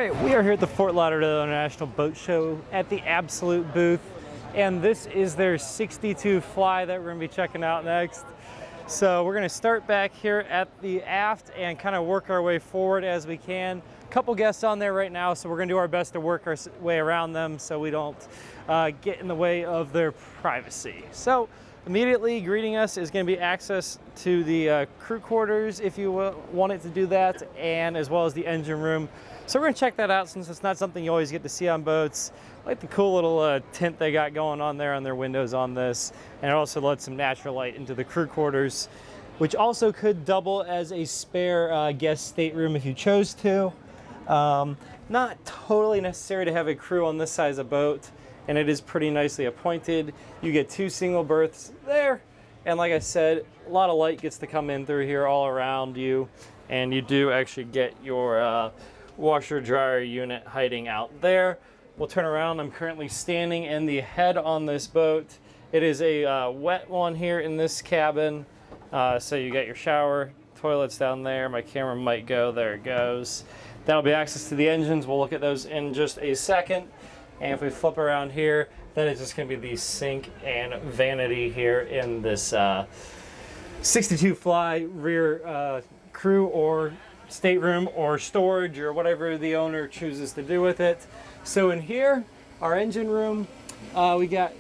right, we are here at the Fort Lauderdale International Boat Show at the Absolute booth, and this is their 62 Fly that we're going to be checking out next. So we're going to start back here at the aft and kind of work our way forward as we can. A couple guests on there right now, so we're going to do our best to work our way around them so we don't get in the way of their privacy. So immediately greeting us is going to be access to the crew quarters if you wanted to do that, and as well as the engine room. So we're going to check that out since it's not something you always get to see on boats. I like the cool little tint they got going on there on their windows on this, and it also lets some natural light into the crew quarters, which also could double as a spare guest stateroom if you chose to. Not totally necessary to have a crew on this size of boat, and it is pretty nicely appointed. You get 2 single berths there, and like I said, a lot of light gets to come in through here all around you, and you do actually get your washer dryer unit hiding out there. We'll turn around. I'm currently standing in the head on this boat. It is a wet one here in this cabin, so you got your shower, toilets down there. My camera might go, there it goes. That'll be access to the engines. We'll look at those in just a second. And if we flip around here, then it's just going to be the sink and vanity here in this 62 Fly rear crew or stateroom or storage or whatever the owner chooses to do with it. So in here, our engine room, we got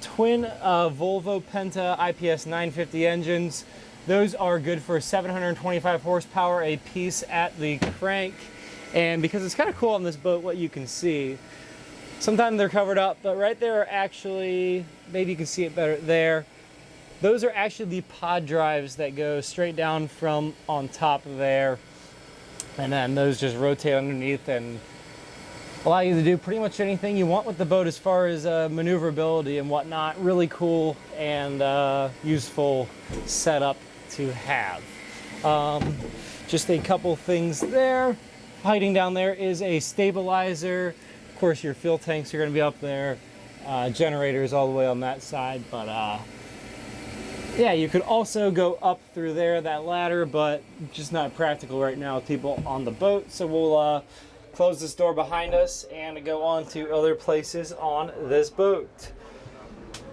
twin Volvo Penta IPS 950 engines. Those are good for 725 horsepower a piece at the crank. And because it's kind of cool on this boat what you can see, sometimes they're covered up, but right there are actually, maybe you can see it better there, those are actually the pod drives that go straight down from on top there. And then those just rotate underneath and allow you to do pretty much anything you want with the boat as far as maneuverability and whatnot. Really cool and useful setup to have. Just a couple things there. Hiding down there is a stabilizer. Of course, your fuel tanks are going to be up there. Generators all the way on that side, but yeah, you could also go up through there, that ladder, but just not practical right now with people on the boat. So we'll close this door behind us and go on to other places on this boat.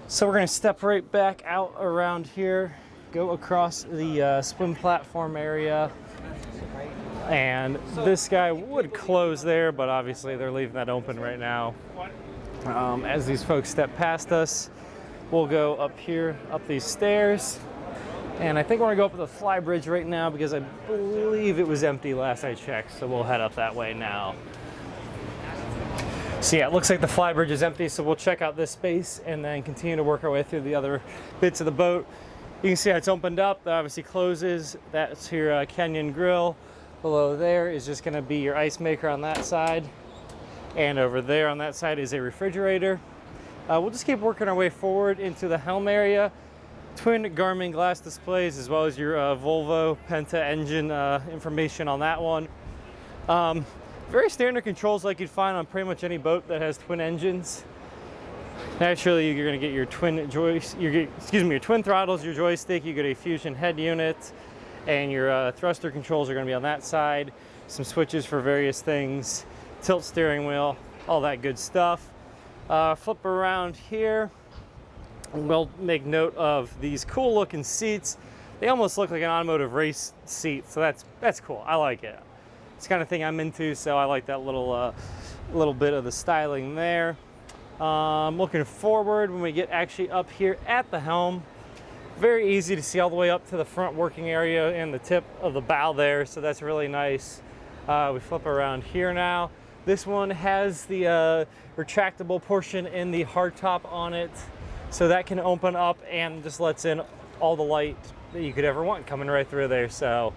So we're going to step right back out around here, go across the swim platform area. And this guy would close there, but obviously they're leaving that open right now. As these folks step past us, we'll go up here, up these stairs. And I think we're gonna go up to the flybridge right now because I believe it was empty last I checked, so we'll head up that way now. So yeah, it looks like the flybridge is empty, so we'll check out this space and then continue to work our way through the other bits of the boat. You can see how it's opened up, that obviously closes. That's your Canyon grill. Below there is just gonna be your ice maker on that side. And over there on that side is a refrigerator. We'll just keep working our way forward into the helm area. Twin Garmin glass displays, as well as your Volvo Penta engine information on that one. Very standard controls like you'd find on pretty much any boat that has twin engines. Naturally, you're going to get your twin your twin throttles, your joystick. You get a Fusion head unit, and your thruster controls are going to be on that side. Some switches for various things, tilt steering wheel, all that good stuff. Flip around here. We'll make note of these cool looking seats. They almost look like an automotive race seat, so that's cool. I like it. It's the kind of thing I'm into, so I like that little bit of the styling there. Looking forward, when we get actually up here at the helm, very easy to see all the way up to the front working area and the tip of the bow there, so that's really nice. We flip around here now. This one has the retractable portion in the hardtop on it, so that can open up and just lets in all the light that you could ever want coming right through there. So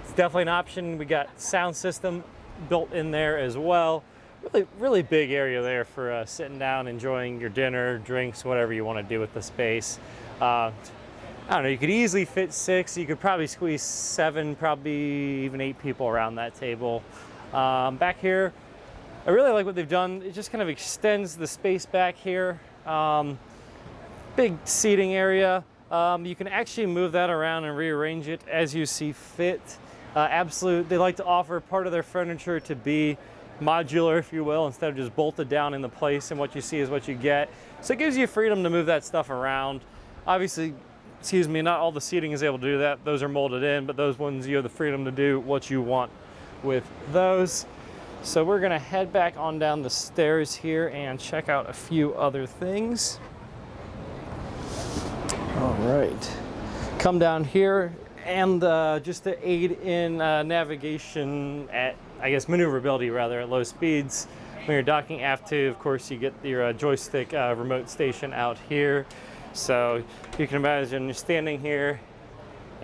it's definitely an option. We got sound system built in there as well. Really big area there for sitting down, enjoying your dinner, drinks, whatever you want to do with the space. I don't know, you could easily fit 6. You could probably squeeze 7, probably even 8 people around that table. Back here, I really like what they've done. It just kind of extends the space back here. Big seating area. You can actually move that around and rearrange it as you see fit. Absolute, they like to offer part of their furniture to be modular, if you will, instead of just bolted down into place, and what you see is what you get. So it gives you freedom to move that stuff around. Obviously, excuse me, not all the seating is able to do that. Those are molded in, but those ones you have the freedom to do what you want with those. So we're gonna head back on down the stairs here and check out a few other things. All right, come down here, and just to aid in navigation at, I guess, maneuverability rather, at low speeds. When you're docking aft to, of course, you get your joystick remote station out here. So you can imagine you're standing here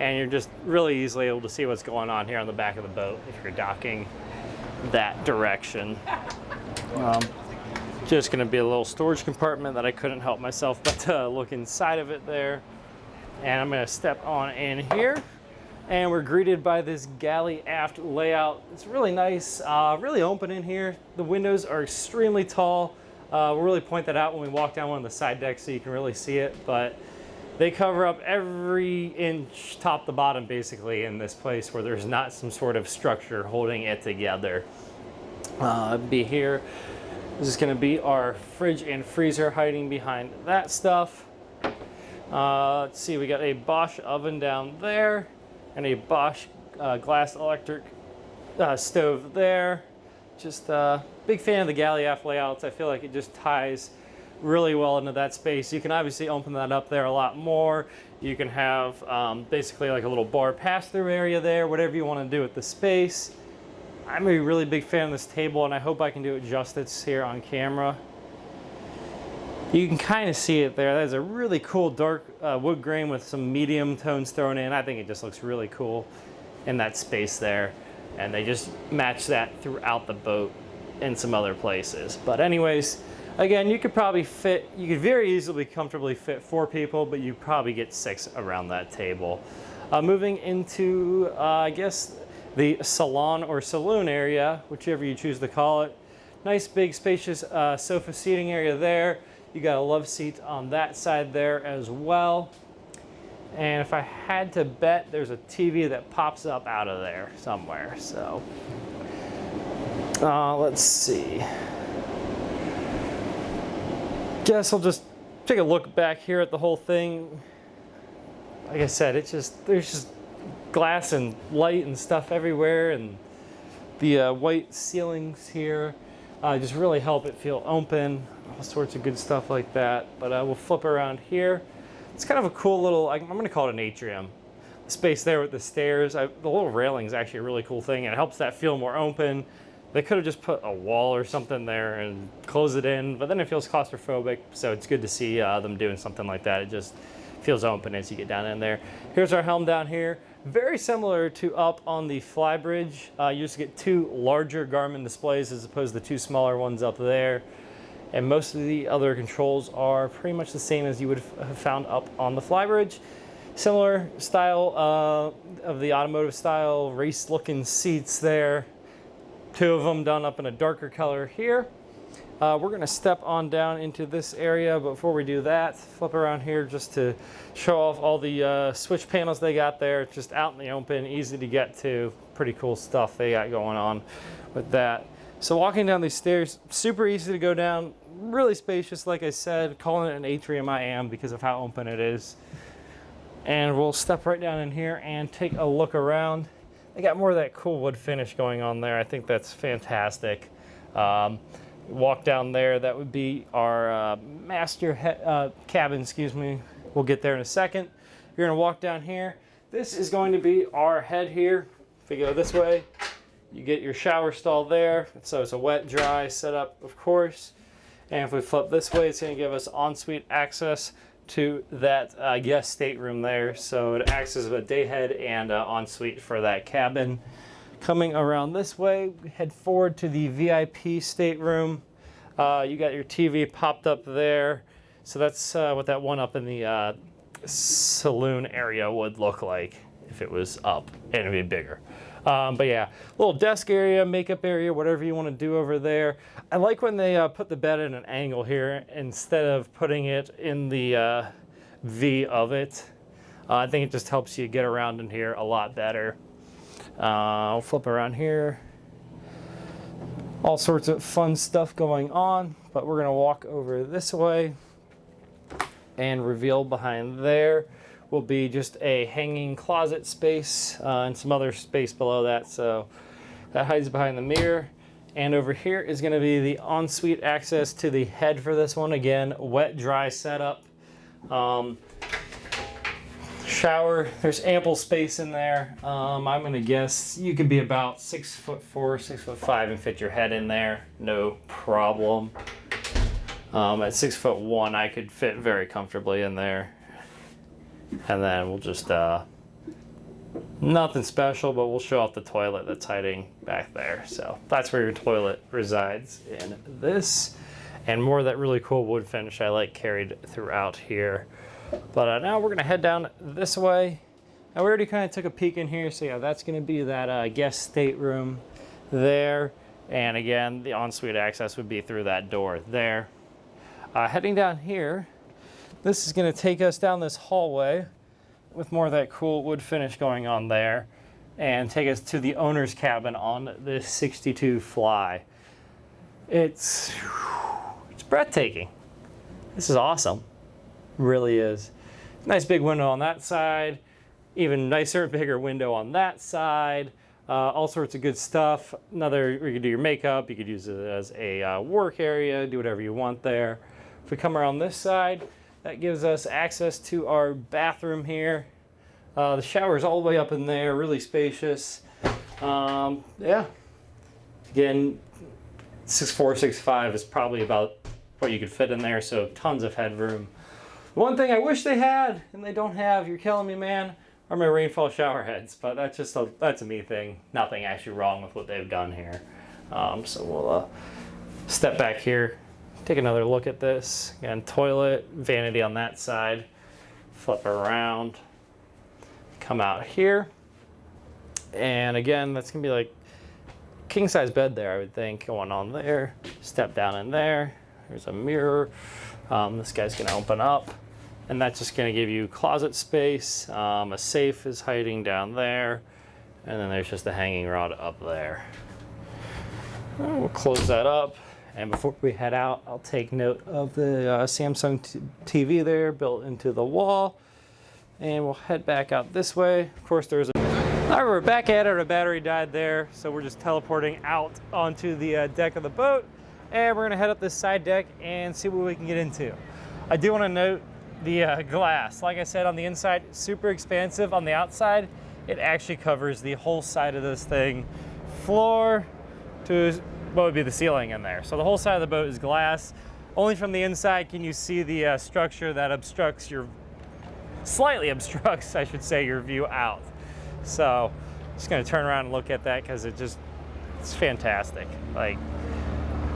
and you're just really easily able to see what's going on here on the back of the boat if you're docking that direction. Just gonna be a little storage compartment that I couldn't help myself but look inside of it there. And I'm gonna step on in here, and we're greeted by this galley aft layout. It's really nice, really open in here. The windows are extremely tall. We'll really point that out when we walk down one of the side decks so you can really see it, but they cover up every inch top to bottom basically in this place where there's not some sort of structure holding it together. Be here. This is gonna be our fridge and freezer hiding behind that stuff. Let's see, we got a Bosch oven down there and a Bosch glass electric stove there. Just big fan of the galley aft layouts. I feel like it just ties really well into that space. You can obviously open that up there a lot more. You can have basically like a little bar pass-through area there, whatever you want to do with the space. I'm a really big fan of this table, and I hope I can do it justice here on camera. You can kind of see it there. That is a really cool dark wood grain with some medium tones thrown in. I think it just looks really cool in that space there. And they just match that throughout the boat in some other places. But anyways, again, you could very easily comfortably fit 4 people, but you probably get 6 around that table. Moving into, I guess, the salon or saloon area, whichever you choose to call it. Nice big spacious sofa seating area there. You got a love seat on that side there as well. And if I had to bet, there's a TV that pops up out of there somewhere. So let's see. Guess I'll just take a look back here at the whole thing. Like I said, there's just glass and light and stuff everywhere, and the white ceilings here just really help it feel open. All sorts of good stuff like that. But we'll flip around here. It's kind of a cool little, I'm going to call it an atrium. The space there with the stairs, the little railing is actually a really cool thing, and it helps that feel more open. They could have just put a wall or something there and close it in, but then it feels claustrophobic, so it's good to see them doing something like that. It just feels open as you get down in there. Here's our helm down here. Very similar to up on the flybridge. You just get 2 larger Garmin displays as opposed to 2 smaller ones up there. And most of the other controls are pretty much the same as you would have found up on the flybridge. Similar style of the automotive style, race looking seats there. 2 of them done up in a darker color here. We're gonna step on down into this area, but before we do that, flip around here just to show off all the switch panels they got there. Just out in the open, easy to get to. Pretty cool stuff they got going on with that. So walking down these stairs, super easy to go down, really spacious, like I said. Calling it an atrium, I am, because of how open it is. And we'll step right down in here and take a look around. They got more of that cool wood finish going on there. I think that's fantastic. Walk down there, that would be our master cabin, excuse me. We'll get there in a second. You're gonna walk down here. This is going to be our head here. If we go this way, you get your shower stall there. So it's a wet, dry setup, of course. And if we flip this way, it's gonna give us ensuite access to that guest stateroom there. So it acts as a day head and ensuite for that cabin. Coming around this way, we head forward to the VIP stateroom. You got your TV popped up there. So that's what that one up in the saloon area would look like if it was up, and it'd be bigger. But yeah, little desk area, makeup area, whatever you want to do over there. I like when they put the bed at an angle here instead of putting it in the V of it. I think it just helps you get around in here a lot better. I'll flip around here. all sorts of fun stuff going on, but we're gonna walk over this way, and reveal behind there will be just a hanging closet space and some other space below that, so that hides behind the mirror. And over here is gonna be the ensuite access to the head for this one. Again, wet, dry setup. Shower, there's ample space in there. I'm gonna guess you could be about 6'4", 6'5", and fit your head in there, no problem. At 6'1", I could fit very comfortably in there. And then we'll just, nothing special, but we'll show off the toilet that's hiding back there. So that's where your toilet resides in this. And more of that really cool wood finish I like carried throughout here. But now we're gonna head down this way. Now we already kind of took a peek in here, so yeah, that's gonna be that guest stateroom there. And again, the ensuite access would be through that door there. Heading down here, this is gonna take us down this hallway with more of that cool wood finish going on there, and take us to the owner's cabin on this 62 Fly. It's breathtaking. This is awesome. Really is. Nice big window on that side, even nicer, bigger window on that side. All sorts of good stuff. Another, you could do your makeup, you could use it as a work area, do whatever you want there. If we come around this side, that gives us access to our bathroom here. The shower's all the way up in there, really spacious. Yeah. Again, 6'4", 6'5" is probably about what you could fit in there, so tons of headroom. One thing I wish they had, and they don't have, you're killing me, man, are my rainfall shower heads. But that's just that's a me thing. Nothing actually wrong with what they've done here. So we'll step back here, take another look at this. Again, toilet, vanity on that side. Flip around, come out here, and again, that's gonna be like king size bed there, I would think, going on there. Step down in there. There's a mirror. This guy's gonna open up, and that's just gonna give you closet space. A safe is hiding down there, and then there's just a hanging rod up there. We'll close that up, and before we head out, I'll take note of the Samsung TV there built into the wall, and we'll head back out this way. Of course, there's a... All right, we're back at it. Our battery died there, so we're just teleporting out onto the deck of the boat, and we're gonna head up this side deck and see what we can get into. I do want to note the glass. Like I said, on the inside, super expansive. On the outside, it actually covers the whole side of this thing, floor to what would be the ceiling in there. So the whole side of the boat is glass. Only from the inside can you see the structure that obstructs your, slightly obstructs, I should say, your view out. So just gonna turn around and look at that because it's fantastic. Like,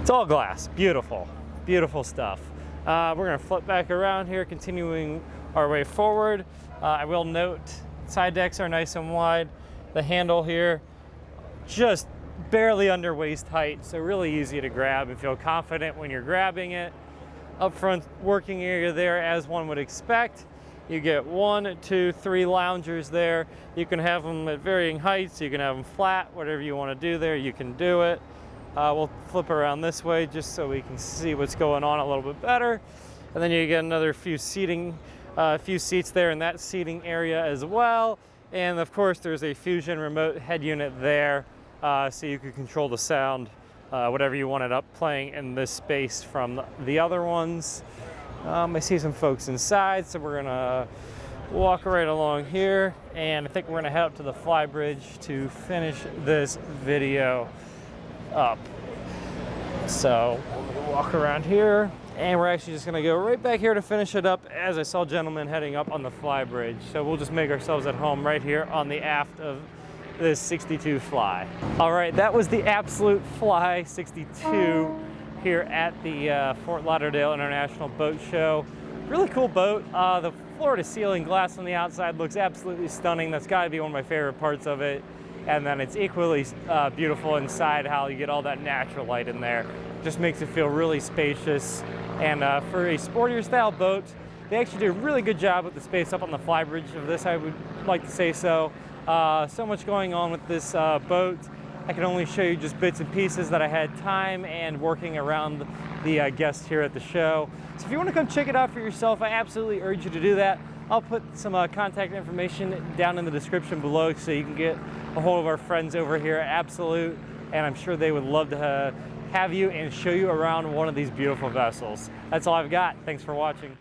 it's all glass, beautiful, beautiful stuff. We're gonna flip back around here, continuing our way forward. I will note, side decks are nice and wide. The handle here, just barely under waist height, so really easy to grab and feel confident when you're grabbing it. Up front working area there, as one would expect. You get 1, 2, 3 loungers there. You can have them at varying heights. You can have them flat, whatever you want to do there, you can do it. We'll flip around this way just so we can see what's going on a little bit better. And then you get another few seats there in that seating area as well. And of course, there's a Fusion remote head unit there, so you can control the sound, whatever you wanted up playing in this space from the other ones. I see some folks inside, so we're gonna walk right along here, and I think we're gonna head up to the flybridge to finish this video up. So we'll walk around here, and we're actually just gonna go right back here to finish it up, as I saw gentlemen heading up on the flybridge. So we'll just make ourselves at home right here on the aft of this 62 Fly. All right, that was the Absolute Fly 62 here at the Fort Lauderdale International Boat Show. Really cool boat. The floor-to-ceiling glass on the outside looks absolutely stunning. That's got to be one of my favorite parts of it. And then it's equally beautiful inside, how you get all that natural light in there. Just makes it feel really spacious. And for a sportier style boat, they actually do a really good job with the space up on the flybridge of this, I would like to say so. So much going on with this boat. I can only show you just bits and pieces that I had time and working around the guests here at the show. So if you want to come check it out for yourself, I absolutely urge you to do that. I'll put some contact information down in the description below so you can get a hold of our friends over here at Absolute, and I'm sure they would love to have you and show you around one of these beautiful vessels. That's all I've got. Thanks for watching.